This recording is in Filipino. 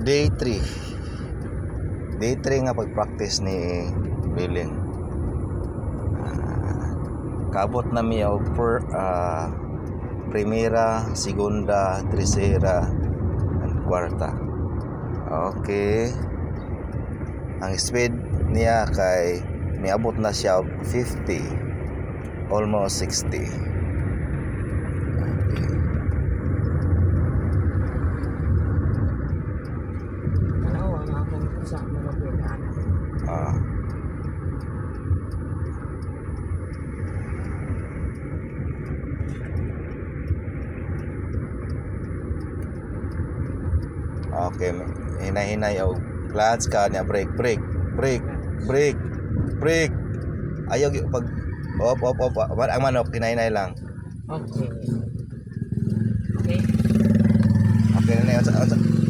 Day 3. Day 3 nga pag-practice ni Bilin. Kabot na mi og primera, segunda, tercera, and cuarta. Okay. Ang speed niya kay miabot na siya og 50, almost 60. Ah. Okay, hinay-hinay og clutch ka niya, brake. Ayaw pag op. Ang manok hinay-hinay lang. Okay. Okay na yun.